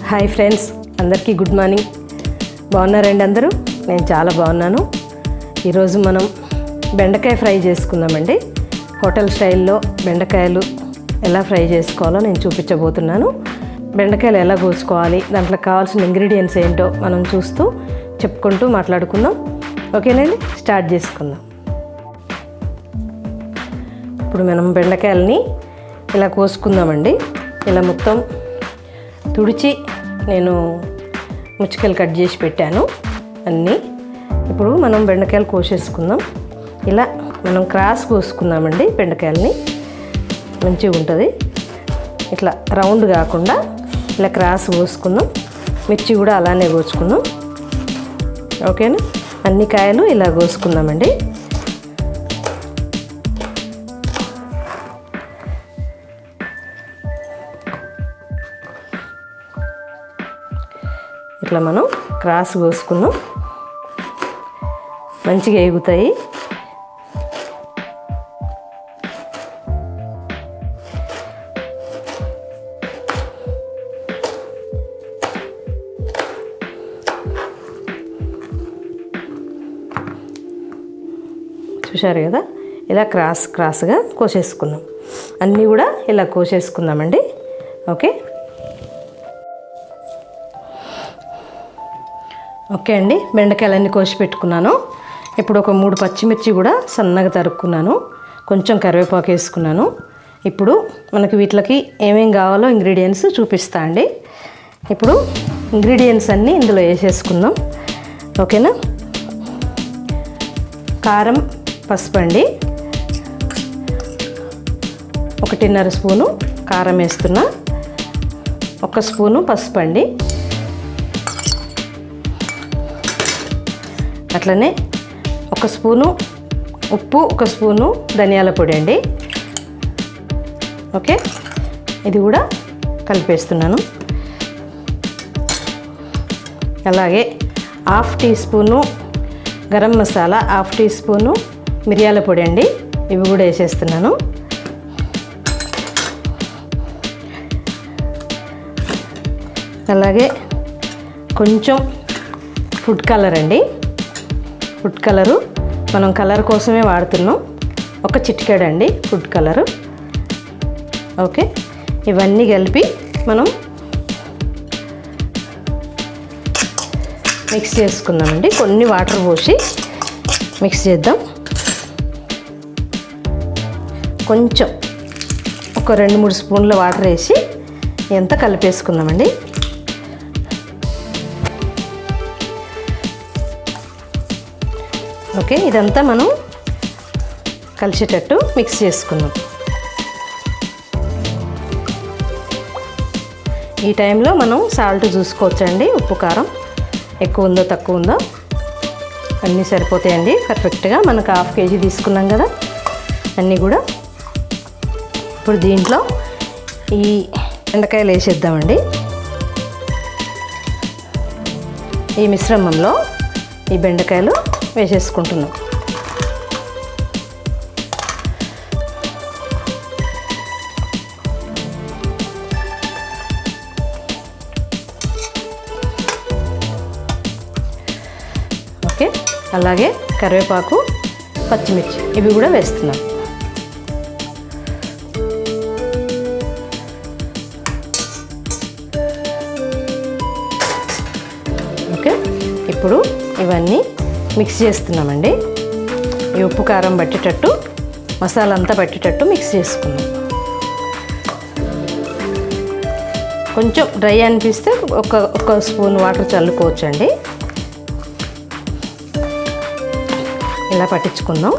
Hi friends, అందరికీ good morning. బాగున్నారండి అందరూ? నేను చాలా బాగున్నాను. ఈరోజు మనం బెండకాయ ఫ్రై చేసుకుందామండి. హోటల్ స్టైల్లో బెండకాయలు ఎలా ఫ్రై చేసుకోవాలో నేను చూపించబోతున్నాను. బెండకాయలు ఎలా కోసుకోవాలి, దాంట్లో కావాల్సిన ఇంగ్రీడియంట్స్ ఏంటో మనం చూస్తూ చెప్పుకుంటూ మాట్లాడుకుందాం. ఓకేనండి, స్టార్ట్ చేసుకుందాం. ఇప్పుడు మనం బెండకాయలని ఇలా కోసుకుందామండి. ఇలా మొత్తం తుడిచి నేను ముచ్చికలు కట్ చేసి పెట్టాను అన్నీ. ఇప్పుడు మనం బెండకాయలు కోసేసుకుందాం. ఇలా మనం క్రాస్ కోసుకుందామండి. బెండకాయలని మంచిగా ఉంటుంది. ఇట్లా రౌండ్ కాకుండా ఇలా క్రాస్ కోసుకుందాం. మిర్చి కూడా అలానే కోసుకుందాం. ఓకేనా? అన్ని కాయలు ఇలా కోసుకుందామండి. ఇట్లా మనం క్రాస్ కోసుకుందాం. మంచిగా ఎగుతాయి. చూశారు కదా, ఇలా క్రాస్గా కోసేసుకుందాం. అన్నీ కూడా ఇలా కోసేసుకుందామండి. ఓకే అండి, బెండకాయలన్నీ కోసి పెట్టుకున్నాను. ఇప్పుడు ఒక 3 పచ్చిమిర్చి కూడా సన్నగా తరుక్కున్నాను. కొంచెం కరివేపాకు వేసుకున్నాను. ఇప్పుడు మనకి వీటికి ఏమేం కావాలో ఇంగ్రీడియంట్స్ చూపిస్తా అండి. ఇప్పుడు ఇంగ్రీడియంట్స్ అన్నీ ఇందులో వేసేసుకుందాం. ఓకేనా? కారం, పసుపు అండి. 1.5 స్పూను కారం వేస్తున్నా. 1 స్పూను పసుపు అండి. అట్లనే 1 స్పూను ఉప్పు, 1 స్పూను ధనియాల పొడి అండి. ఓకే, ఇది కూడా కలిపేస్తున్నాను. అలాగే 1/2 teaspoon garam masala, 1/2 teaspoon మిరియాల పొడి అండి. ఇవి కూడా వేసేస్తున్నాను. అలాగే కొంచెం ఫుడ్ కలర్ అండి. ఫుడ్ కలరు మనం కలర్ కోసమే వాడుతున్నాం. 1 చిటికెడు అండి ఫుడ్ కలరు. ఓకే, ఇవన్నీ కలిపి మనం మిక్స్ చేసుకుందామండి. కొన్ని వాటర్ పోసి మిక్స్ చేద్దాం. కొంచెం ఒక 2-3 స్పూన్ల వాటర్ వేసి ఎంత కలిపేసుకుందామండి. ఓకే, ఇదంతా మనం కలిసేటట్టు మిక్స్ చేసుకుందాం. ఈ టైంలో మనం సాల్ట్ చూసుకోవచ్చండి. ఉప్పు, కారం ఎక్కువ ఉందో తక్కువ ఉందో అన్నీ సరిపోతాయండి పర్ఫెక్ట్గా. మనకు 1/2 కేజీ తీసుకున్నాం కదా అన్నీ కూడా. ఇప్పుడు దీంట్లో ఈ బెండకాయలు వేసేద్దామండి. ఈ మిశ్రమంలో ఈ బెండకాయలు వేసేసుకుంటున్నాం. ఓకే, అలాగే కరివేపాకు, పచ్చిమిర్చి ఇవి కూడా వేస్తున్నాం. ఓకే, ఇప్పుడు ఇవన్నీ మిక్స్ చేస్తున్నామండి. ఈ ఉప్పు, కారం పట్టేటట్టు, మసాలా అంతా పట్టేటట్టు మిక్స్ చేసుకున్నాం. కొంచెం డ్రై అనిపిస్తే ఒక స్పూన్ వాటర్ చల్లుకోవచ్చండి. ఇలా పట్టించుకుందాం.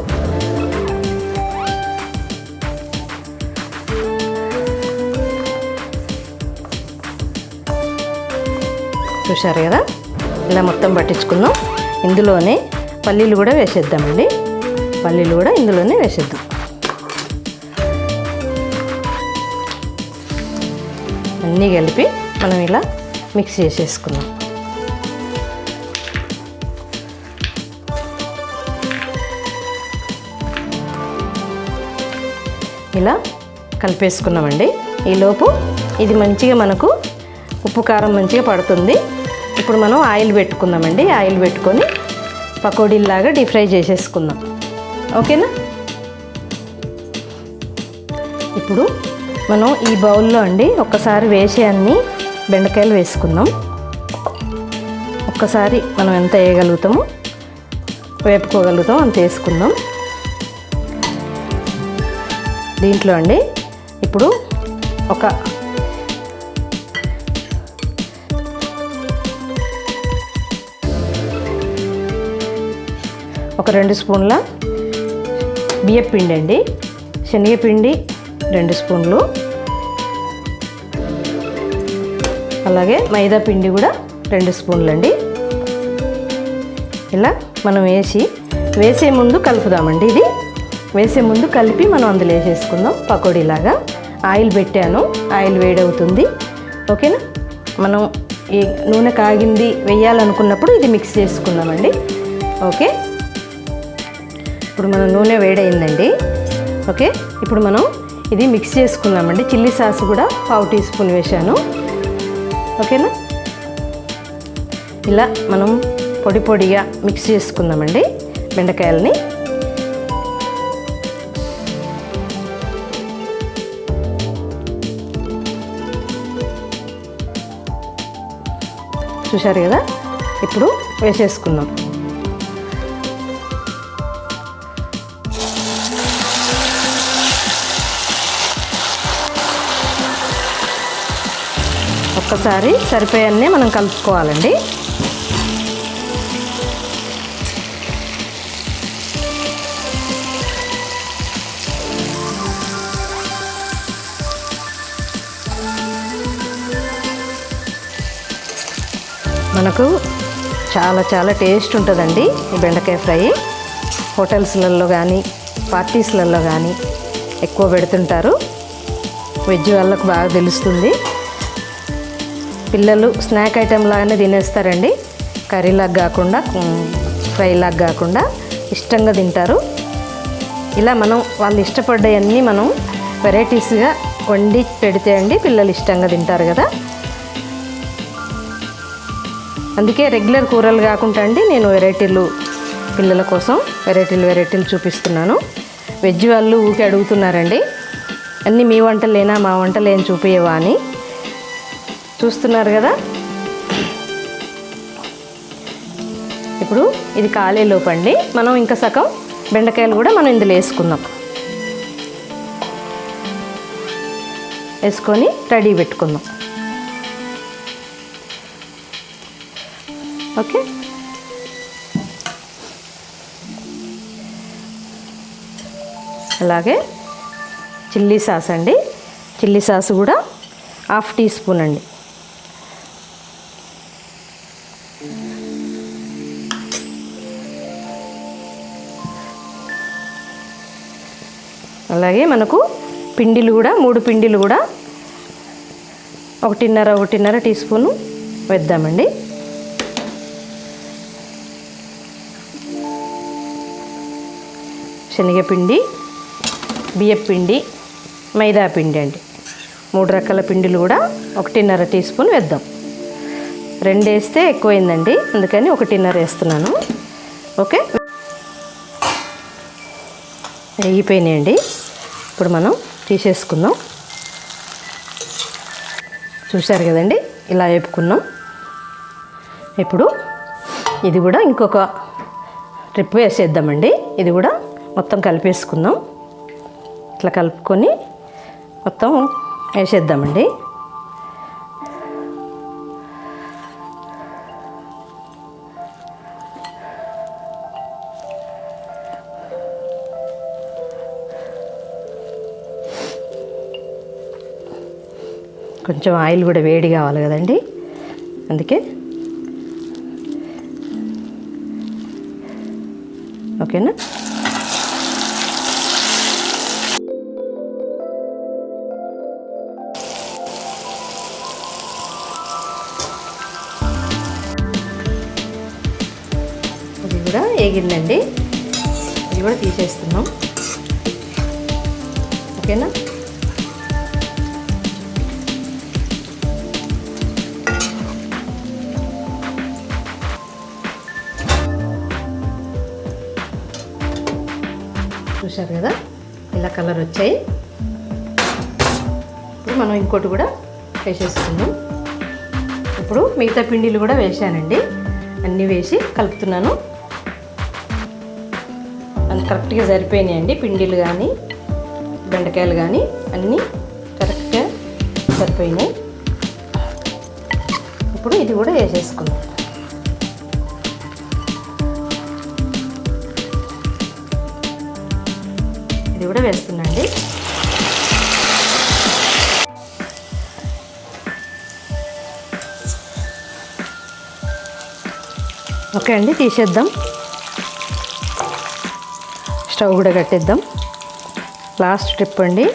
చూశారు కదా, ఇలా మొత్తం పట్టించుకుందాం. ఇందులోనే పల్లీలు కూడా వేసేద్దామండి. పల్లీలు కూడా ఇందులోనే వేసేద్దాం. అన్నీ కలిపి మనం ఇలా మిక్స్ చేసేసుకుందాం. ఇలా కలిపేసుకున్నామండి. ఈలోపు ఇది మంచిగా మనకు ఉప్పు కారం మంచిగా పడుతుంది. ఇప్పుడు మనం ఆయిల్ పెట్టుకుందామండి. ఆయిల్ పెట్టుకొని పకోడీలాగా డీప్ ఫ్రై చేసేసుకుందాం. ఓకేనా? ఇప్పుడు మనం ఈ బౌల్లో అండి ఒక్కసారి వేసే అన్ని బెండకాయలు వేసుకుందాం. ఒక్కసారి మనం ఎంత వేయగలుగుతామో వేపుకోగలుగుతాం అంత వేసుకుందాం. దీంట్లో అండి ఇప్పుడు ఒక 2 స్పూన్ల బియ్యపిండి అండి, శనగపిండి 2 స్పూన్లు, అలాగే మైదా పిండి కూడా 2 స్పూన్లు అండి. ఇలా మనం వేసే ముందు కలుపుదామండి. ఇది వేసే ముందు కలిపి మనం అందులో వేసేసుకుందాం పకోడీలాగా. ఆయిల్ పెట్టాను, ఆయిల్ వేడవుతుంది. ఓకేనా? మనం ఈ నూనె కాగింది వేయాలనుకున్నప్పుడు ఇది మిక్స్ చేసుకుందామండి. ఓకే, ఇప్పుడు మన నూనె వేడైందండి. ఓకే, ఇప్పుడు మనం ఇది మిక్స్ చేసుకుందామండి. చిల్లీ సాస్ కూడా 1/2 టీ స్పూన్ వేసాను. ఓకేనా? ఇలా మనం పొడి పొడిగా మిక్స్ చేసుకుందామండి బెండకాయలని. చూశారు కదా? ఇప్పుడు వేసేసుకుందాం. ఒక్కసారి సరిపోయన్నే మనం కలుపుకోవాలండి. మనకు చాలా టేస్ట్ ఉంటుందండి ఈ బెండకాయ ఫ్రై. హోటల్స్లలో కానీ పార్టీస్లలో కానీ ఎక్కువ పెడుతుంటారు. వెజ్ వాళ్ళకు బాగా తెలుస్తుంది. పిల్లలు స్నాక్ ఐటెం లాగానే తినేస్తారండి. కర్రీలాగా కాకుండా, ఫ్రైలాగా కాకుండా ఇష్టంగా తింటారు. ఇలా మనం వాళ్ళు ఇష్టపడ్డవన్నీ మనం వెరైటీస్గా వండి పెడితే అండి పిల్లలు ఇష్టంగా తింటారు కదా. అందుకే రెగ్యులర్ కూరలు కాకుండా అండి నేను వెరైటీలు పిల్లల కోసం వెరైటీలు చూపిస్తున్నాను. వెజ్ వాళ్ళు ఊరికి అడుగుతున్నారండి, అన్నీ మీ వంటలేనా, మా వంటలు ఏం చూపించవా అని. చూస్తున్నారు కదా. ఇప్పుడు ఇది కాలేలోపండి మనం ఇంకా సగం బెండకాయలు కూడా మనం ఇందులో వేసుకొని రెడీ పెట్టుకుందాం. ఓకే, అలాగే చిల్లీ సాస్ అండి. చిల్లీ సాస్ కూడా 1/2 టీ స్పూన్ అండి. అలాగే మనకు పిండిలు కూడా 3 పిండిలు కూడా 1.5 టీ స్పూను వేద్దామండి. శనగపిండి, బియ్యపిండి, మైదా పిండి అండి. 3 రకాల పిండిలు కూడా 1.5 టీ స్పూన్ వేద్దాం. 2 వేస్తే ఎక్కువైందండి, అందుకని 1.5 వేస్తున్నాను. ఓకే, వేగిపోయినాయండి. ఇప్పుడు మనం తీసేసుకుందాం. చూశారు కదండి, ఇలా వేపుకున్నాం. ఇప్పుడు ఇది కూడా ఇంకొక ట్రిప్ వేసేద్దామండి. ఇది కూడా మొత్తం కలిపేసుకుందాం. ఇట్లా కలుపుకొని మొత్తం వేసేద్దామండి. కొంచెం ఆయిల్ కూడా వేడి కావాలి కదండి, అందుకే. ఓకేనా? ఇది కూడా వేగిందండి, ఇది కూడా తీసేస్తున్నాం. ఓకేనా? చూశారు కదా, ఇలా కలర్ వచ్చాయి. ఇప్పుడు మనం ఇంకోటి కూడా వేసేసుకుందాం. ఇప్పుడు మిగతా పిండిలు కూడా వేసానండి, అన్నీ వేసి కలుపుతున్నాను. అది కరెక్ట్గా సరిపోయినాయండి, పిండిలు కానీ బెండకాయలు కానీ అన్నీ కరెక్ట్గా సరిపోయినాయి. ఇప్పుడు ఇది కూడా వేసేసుకుందాం. ఇది కూడా వేస్తున్నాండి. ఓకే అండి, తీసేద్దాం. స్టవ్ కూడా కట్టేద్దాం. లాస్ట్ ట్రిప్ అండి.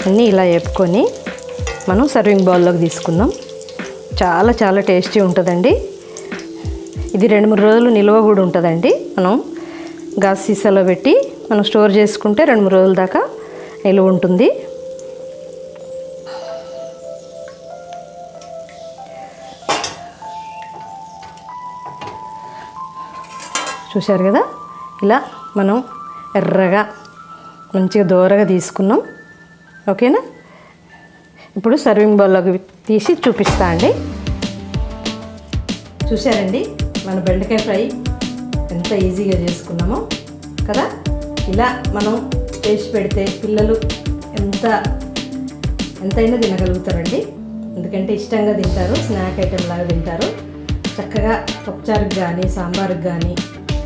అన్నీ ఇలా వేపుకొని మనం సర్వింగ్ బౌల్లోకి తీసుకుందాం. చాలా చాలా టేస్టీ ఉంటుందండి. ఇది 2-3 రోజులు నిల్వ కూడా ఉంటుందండి. మనం గాజు సీసాలో పెట్టి మనం స్టోర్ చేసుకుంటే 2-3 రోజుల దాకా నిల్వ ఉంటుంది. చూశారు కదా, ఇలా మనం ఎర్రగా మంచిగా దోరగా తీసుకున్నాం. ఓకేనా, ఇప్పుడు సర్వింగ్ బౌల్లోకి తీసి చూపిస్తా అండి. చూశారండి, మన బెండకాయ ఫ్రై ఎంత ఈజీగా చేసుకున్నామో కదా. ఇలా మనం చేసి పెడితే పిల్లలు ఎంతైనా తినగలుగుతారండి. ఎందుకంటే ఇష్టంగా తింటారు, స్నాక్ ఐటెం లాగా తింటారు. చక్కగా పప్పుచారుకి కానీ, సాంబార్కి కానీ,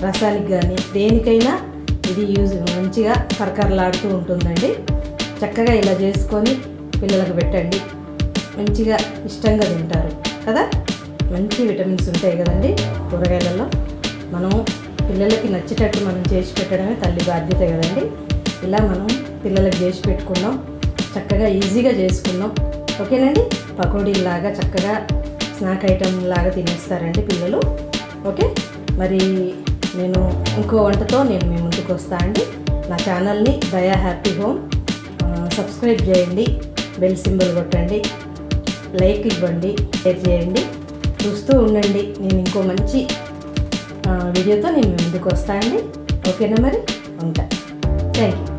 రసానికి కానీ, దేనికైనా ఇది మంచిగా కరకరలాడుతూ ఉంటుందండి. చక్కగా ఇలా చేసుకొని పిల్లలకు పెట్టండి, మంచిగా ఇష్టంగా తింటారు కదా. మంచి విటమిన్స్ ఉంటాయి కదండి కూరగాయలలో. మనం పిల్లలకి నచ్చేటట్టు మనం చేసి పెట్టడమే తల్లి బాధ్యత కదండి. ఇలా మనం పిల్లలకి చేసి పెట్టుకున్నాం, చక్కగా ఈజీగా చేసుకున్నాం. ఓకేనండి, పకోడీలాగా చక్కగా స్నాక్ ఐటమ్ లాగా తినేస్తారండి పిల్లలు. ఓకే, మరి నేను ఇంకో వంటతో నేను మీ ముందుకు వస్తా అండి. నా ఛానల్ని దయా హ్యాపీ హోమ్ సబ్స్క్రైబ్ చేయండి, బెల్ సింబల్ కొట్టండి, లైక్ ఇవ్వండి, షేర్ చేయండి. చూస్తూ ఉండండి, నేను ఇంకో మంచి వీడియోతో నేను మీ ముందుకు వస్తా అండి. ఓకేనా, మరి ఉంటా. Thank you.